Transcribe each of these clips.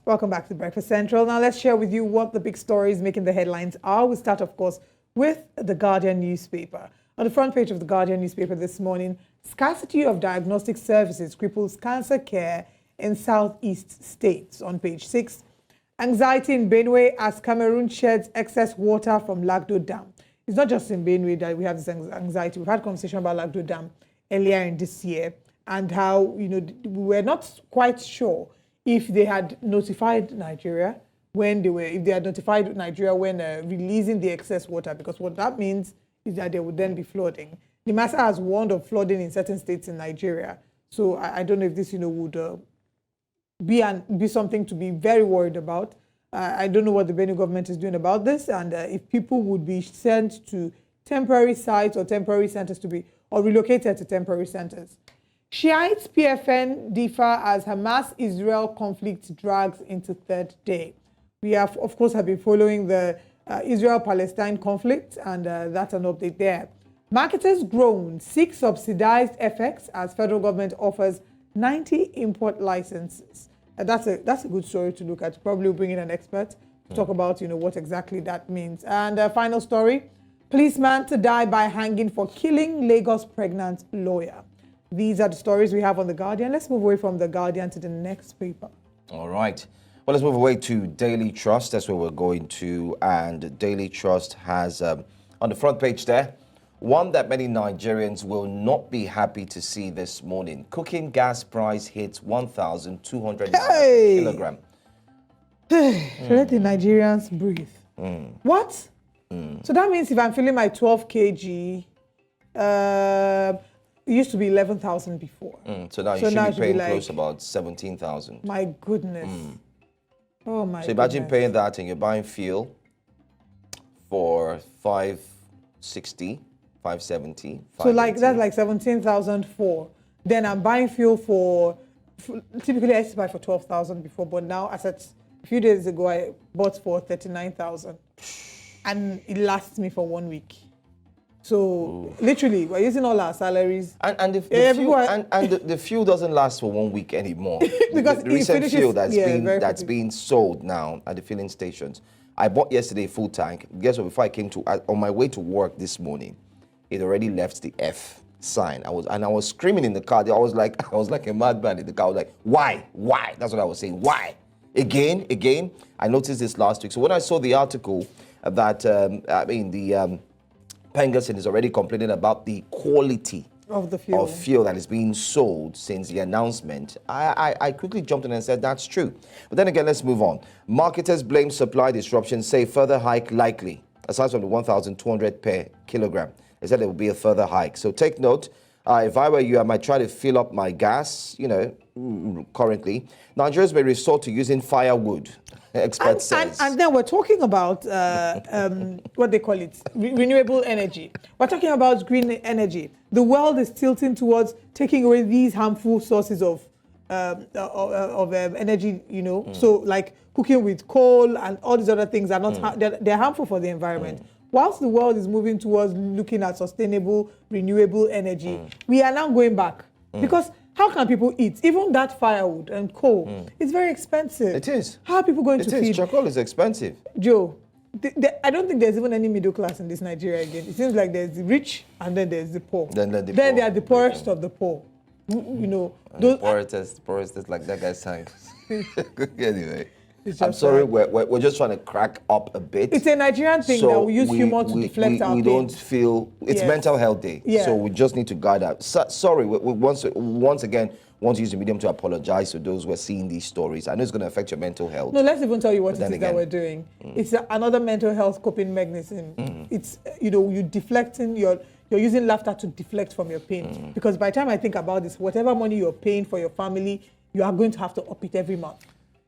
Welcome back to Breakfast Central. Now let's share with you what the big stories making the headlines are. We start, of course, with the Guardian newspaper. On the front page of the Guardian newspaper this morning, scarcity of diagnostic services cripples cancer care in southeast states. On page 6, anxiety in Benue as Cameroon sheds excess water from Lagdo Dam. It's not just in Benue that we have this anxiety. We've had a conversation about Lagdo Dam earlier in this year and how, we were not quite sure if they had notified Nigeria when releasing the excess water, because what that means is that there would then be flooding. The master has warned of flooding in certain states in Nigeria. So I don't know if this, would be something to be very worried about. I don't know what the Benue government is doing about this, and if people would be sent to temporary sites or temporary centers or relocated to temporary centers. Shiites PFN differ as Hamas-Israel conflict drags into third day. We have, of course, been following the Israel-Palestine conflict, and that's an update there. Marketers groan, seek subsidized FX as federal government offers 90 import licenses. That's a good story to look at. Probably bring in an expert to talk about, what exactly that means. And final story, policeman to die by hanging for killing Lagos pregnant lawyer. These are the stories we have on The Guardian. Let's move away from The Guardian to the next paper. All right. Well, let's move away to Daily Trust. That's where we're going to. And Daily Trust has, on the front page there, one that many Nigerians will not be happy to see this morning. Cooking gas price hits 1,200 per kilogram. Let the Nigerians breathe. What? So that means if I'm filling my 12 kg, it used to be 11,000 before. So now you should be paying close about 17,000. My goodness. Oh my. So imagine paying that and you're buying fuel for 560, 570. So that's like 17,004. Then I'm buying fuel for typically I used to buy for 12,000 before, but now as a few days ago I bought for 39,000, and it lasts me for 1 week. So literally, we're using all our salaries. And the fuel doesn't last for 1 week anymore. Because the recent fuel that's being sold now at the filling stations. I bought yesterday a full tank. Guess what? Before I came on my way to work this morning, it already left the F sign. I was screaming in the car. I was like a madman in the car. I was like, why? That's what I was saying. Why? Again. I noticed this last week. So when I saw the article that Pengerson is already complaining about the quality of the fuel that is being sold since the announcement, I quickly jumped in and said that's true. But then again, let's move on. Marketers blame supply disruption, say further hike likely. Aside from the 1,200 per kilogram, they said there will be a further hike. So take note. If I were you, I might try to fill up my gas, currently. Nigerians may resort to using firewood, expert says. And then we're talking about, what they call it, renewable energy. We're talking about green energy. The world is tilting towards taking away these harmful sources of energy, So like cooking with coal and all these other things are not, they're harmful for the environment. Whilst the world is moving towards looking at sustainable, renewable energy, we are now going back. Because how can people eat? Even that firewood and coal, it's very expensive. It is. How are people going to feed? Charcoal is expensive. Joe, I don't think there's even any middle class in this Nigeria again. It seems like there's the rich and then there's the poor. Then they are the poorest of the poor. Those poorest like that guy sang. Anyway. I'm sorry, we're just trying to crack up a bit. It's a Nigerian thing that we use humor to deflect our pain. We don't feel, it's Mental Health Day, so we just need to guide out. Sorry, we once again want to use the medium to apologize to those who are seeing these stories. I know it's going to affect your mental health. No, let's even tell you what it is that we're doing. It's another mental health coping mechanism. It's, you're deflecting you're using laughter to deflect from your pain. Because by the time I think about this, whatever money you're paying for your family, you are going to have to up it every month.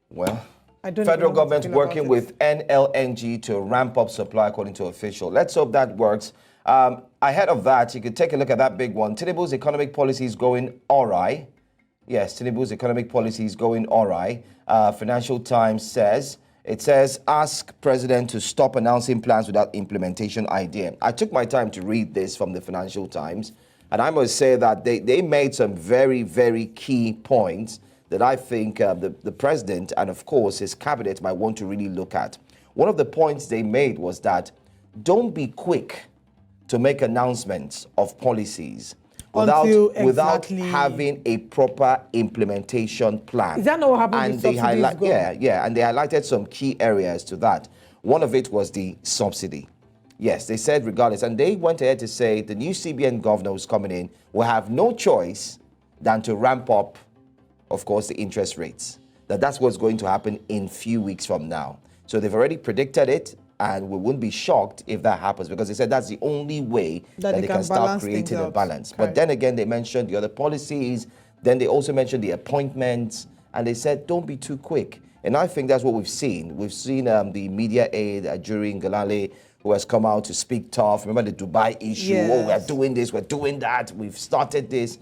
Well, federal government working with NLNG to ramp up supply, according to official. Let's hope that works. Ahead of that, you could take a look at that big one. Tinubu's economic policy is going all right. Yes, Tinubu's economic policy is going all right. Financial Times says, ask president to stop announcing plans without implementation idea. I took my time to read this from the Financial Times, and I must say that they made some very, very key points that I think the president and, of course, his cabinet might want to really look at. One of the points they made was that don't be quick to make announcements of policies without having a proper implementation plan. Is that not what happened with subsidies? Yeah, and they highlighted some key areas to that. One of it was the subsidy. Yes, they said regardless, and they went ahead to say the new CBN governor who's coming in will have no choice than to ramp up, of course, the interest rates. That's what's going to happen in few weeks from now. So they've already predicted it, and we wouldn't be shocked if that happens, because they said that's the only way that they can start creating a balance. But then again, they mentioned the other policies, then they also mentioned the appointments, and they said don't be too quick. And I think that's what we've seen. We've seen the media aide, Ajuri Ngalale, who has come out to speak tough. Remember the Dubai issue? Yes. Oh, we're doing this, we're doing that, we've started this.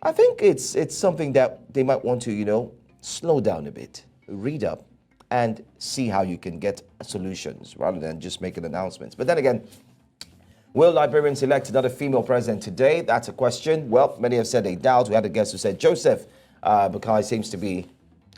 I think it's something that they might want to, slow down a bit, read up, and see how you can get solutions rather than just making announcements. But then again, will Liberians elect another female president today? That's a question. Well, many have said they doubt. We had a guest who said Joseph, because he seems to be...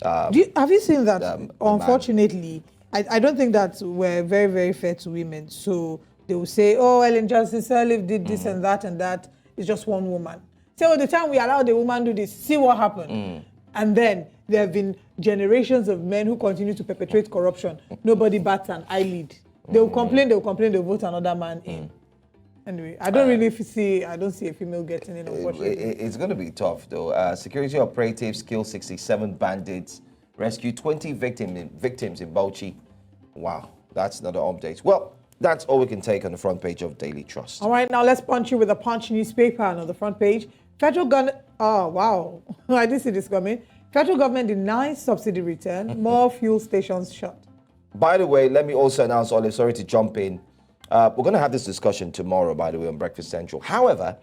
have you seen that? Unfortunately, I don't think that we're very, very fair to women. So they will say, oh, Ellen Johnson Sirleaf did this and that. It's just one woman. So the time we allowed the woman do this, see what happened. And then there have been generations of men who continue to perpetrate corruption. Nobody bats an eyelid. They'll complain, they'll vote another man in. Anyway, I don't see a female getting in, unfortunately. It's going to be tough, though. Security operatives kill 67 bandits, rescue 20 victims in Bauchi. Wow, that's another update. Well, that's all we can take on the front page of Daily Trust. All right, now let's punch you with a Punch newspaper. And on the front page, federal government... Oh, wow. I didn't see this coming. Federal government denies subsidy return. More fuel stations shut. By the way, let me also announce, Olive, sorry to jump in. We're going to have this discussion tomorrow, by the way, on Breakfast Central. However,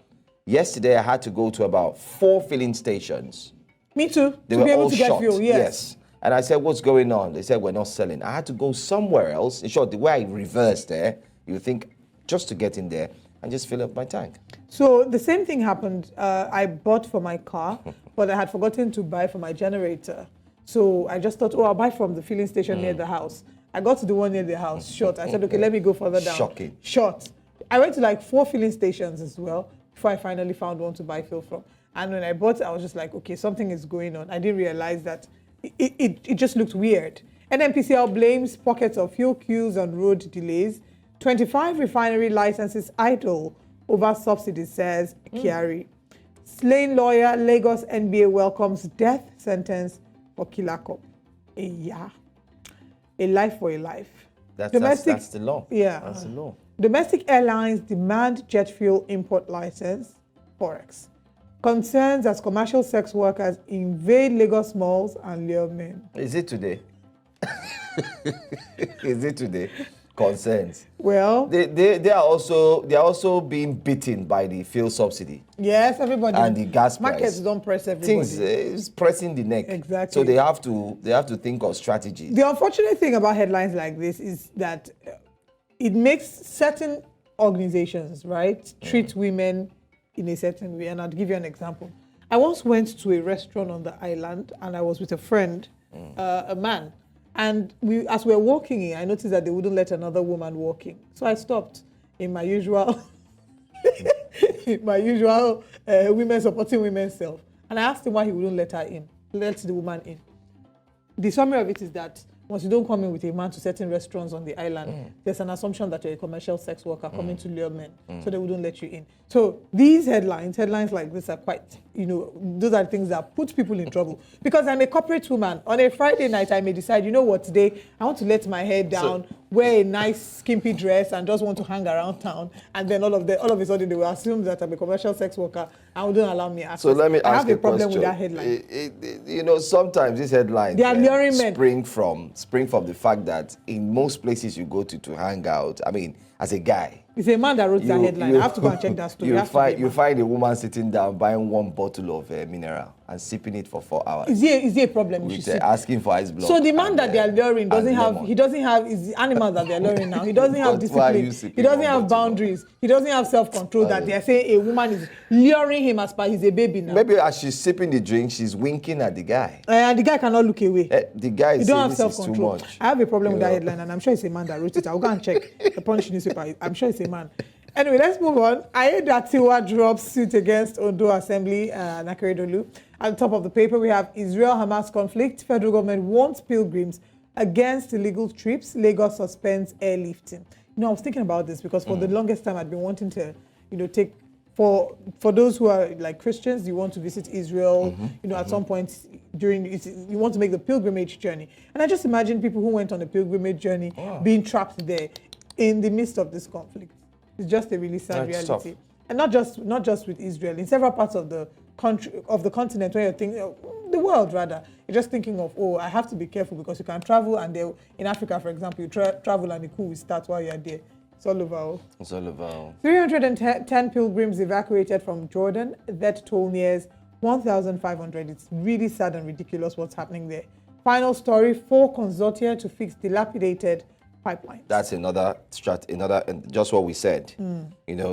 yesterday I had to go to about 4 filling stations. Me too. They to were be able all to get shut. fuel, yes. And I said, what's going on? They said, we're not selling. I had to go somewhere else. In short, the way I reversed there, you think just to get in there and just fill up my tank. So the same thing happened. I bought for my car, but I had forgotten to buy for my generator. So I just thought, I'll buy from the filling station near the house. I got to the one near the house, short. I said, okay, let me go further down. Shocking. Short. I went to like 4 filling stations as well before I finally found one to buy fuel from. And when I bought it, I was just like, okay, something is going on. I didn't realize that it just looked weird. NNPCL blames pockets of fuel queues and road delays. 25 refinery licenses idle over subsidies, says Kiari. Slain lawyer, Lagos NBA welcomes death sentence for Kilakop. Yeah. A life for a life. That's the law. Yeah. That's the law. Domestic airlines demand jet fuel import license. Forex. Concerns as commercial sex workers invade Lagos malls and lure men. Is it today? Is it today? Concerns. Well, they are also being beaten by the fuel subsidy. Yes, everybody. And the gas price. Markets don't press everybody. Things is pressing the neck. Exactly. So they have to think of strategies. The unfortunate thing about headlines like this is that it makes certain organizations, right, treat women in a certain way. And I'll give you an example. I once went to a restaurant on the island, and I was with a friend, a man. And as we were walking in, I noticed that they wouldn't let another woman walk in. So I stopped in my usual, women supporting women self. And I asked him why he wouldn't let the woman in. The summary of it is that once you don't come in with a man to certain restaurants on the island, there's an assumption that you're a commercial sex worker coming to lure men, so they wouldn't let you in. So these headlines like this are quite, those are things that put people in trouble. Because I'm a corporate woman. On a Friday night, I may decide, today I want to let my hair down, wear a nice skimpy dress, and just want to hang around town. And then all of a sudden they will assume that I'm a commercial sex worker and wouldn't allow me access. So let me ask I have a problem question. with that headline. Sometimes these headlines they are luring men. spring from the fact that in most places you go to hang out, I mean, as a guy. It's a man that wrote that headline. I have to go and check that story. You find a woman sitting down buying one bottle of mineral and sipping it for 4 hours. Is there a problem? With asking for ice block. So the man that they are luring doesn't have. He doesn't have. Is the animals that they are luring now. He doesn't have discipline. He doesn't have boundaries. He doesn't have self-control. That they are saying a woman is luring him as per he's a baby now. Maybe as she's sipping the drink, she's winking at the guy. And the guy cannot look away. The guy is saying this is too much. I have a problem with that headline, and I'm sure it's a man that wrote it. I'll go and check the Punch newspaper. I'm sure it's a man. Anyway, let's move on. I heard that Tiwa drops suit against Ondo Assembly, Nakeredolu. At the top of the paper, we have Israel-Hamas conflict. Federal government warns pilgrims against illegal trips. Lagos suspends airlifting. I was thinking about this because for the longest time, I'd been wanting to, take, for those who are like Christians, you want to visit Israel, at some point you want to make the pilgrimage journey. And I just imagine people who went on a pilgrimage journey being trapped there in the midst of this conflict. It's just a really sad reality. Tough. And not just with Israel. In several parts of the country, of the continent, where you're thinking, the world rather, you're just thinking of, I have to be careful because you can travel and in Africa, for example, you travel and the coup will start while you're there. It's all over. It's all over. 310 pilgrims evacuated from Jordan. That toll nears 1,500. It's really sad and ridiculous what's happening there. Final story, 4 consortia to fix dilapidated pipelines. That's another just what we said.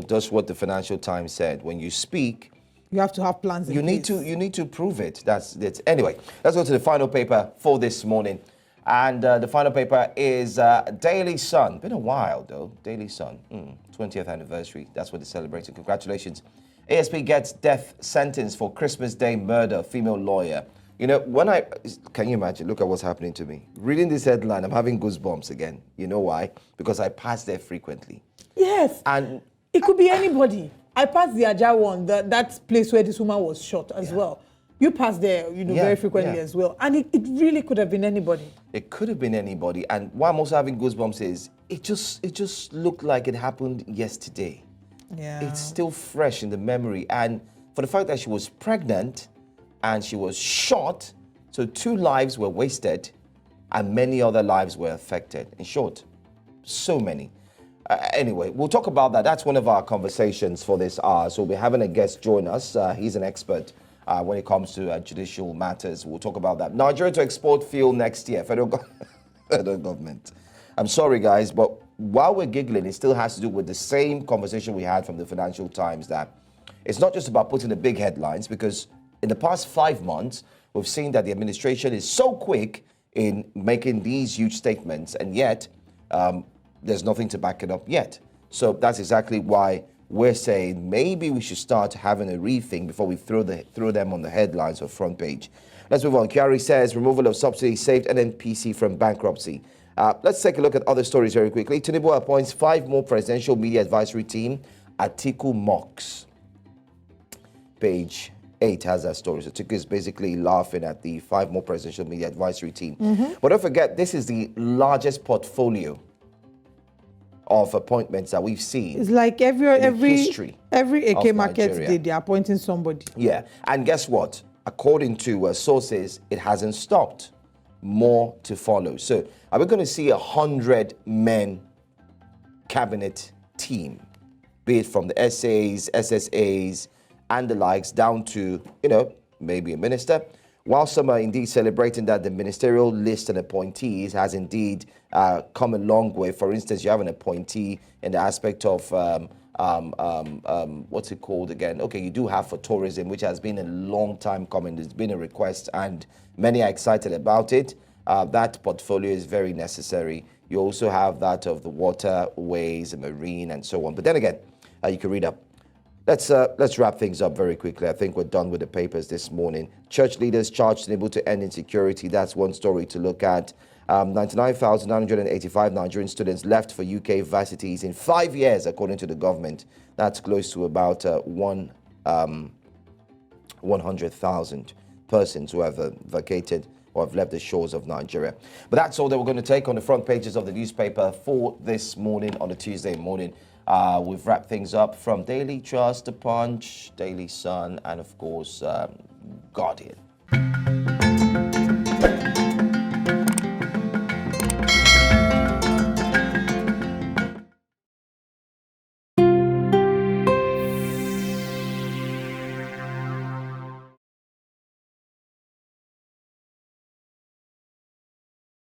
Just what the Financial Times said. When you speak, you have to have plans. You need to prove it. That's it. Anyway, let's go to the final paper for this morning, and the final paper is Daily Sun. Been a while though. Daily Sun, 20th anniversary. That's what they're celebrating. Congratulations. ASP gets death sentence for Christmas Day murder. Female lawyer. Can you imagine? Look at what's happening to me. Reading this headline, I'm having goosebumps again. You know why? Because I pass there frequently. Yes. And it could be anybody. I passed the Ajah one, that place where this woman was shot as well. You pass there, very frequently as well. And it really could have been anybody. It could have been anybody. And why I'm also having goosebumps is it just looked like it happened yesterday. Yeah. It's still fresh in the memory. And for the fact that she was pregnant and she was shot, so 2 lives were wasted and many other lives were affected. In short, so many. Anyway, we'll talk about that. That's one of our conversations for this hour. So we're having a guest join us. He's an expert when it comes to judicial matters. We'll talk about that. Nigeria to export fuel next year. Federal government. I'm sorry, guys, but while we're giggling, it still has to do with the same conversation we had from the Financial Times, that it's not just about putting the big headlines, because in the past 5 months, we've seen that the administration is so quick in making these huge statements, and yet there's nothing to back it up yet. So that's exactly why we're saying maybe we should start having a rethink before we throw them on the headlines or front page. Let's move on. Kyari says removal of subsidy saved NNPC from bankruptcy. Let's take a look at other stories very quickly. Tinubu appoints 5 more presidential media advisory team. Atiku mocks. Page 8 has that story. So Atiku is basically laughing at the 5 more presidential media advisory team. But don't forget, this is the largest portfolio of appointments that we've seen. It's like every AK market day, they're appointing somebody. Yeah, and guess what? According to sources, it hasn't stopped. More to follow. So are we going to see 100-men cabinet team, be it from the SAs, SSAs, and the likes, down to, maybe a minister? While some are indeed celebrating that the ministerial list and appointees has indeed come a long way. For instance, you have an appointee in the aspect of, what's it called again? Okay, you do have for tourism, which has been a long time coming. There's been a request and many are excited about it. That portfolio is very necessary. You also have that of the waterways, and marine, and so on. But then again, you can read up. Let's wrap things up very quickly. I think we're done with the papers this morning. Church leaders charged Tinubu to end insecurity. That's one story to look at. 99,985 Nigerian students left for UK universities in 5 years, according to the government. That's close to about 100,000 persons who have vacated or have left the shores of Nigeria. But that's all that we're going to take on the front pages of the newspaper for this morning on a Tuesday morning. We've wrapped things up from Daily Trust, The Punch, Daily Sun, and of course, Guardian.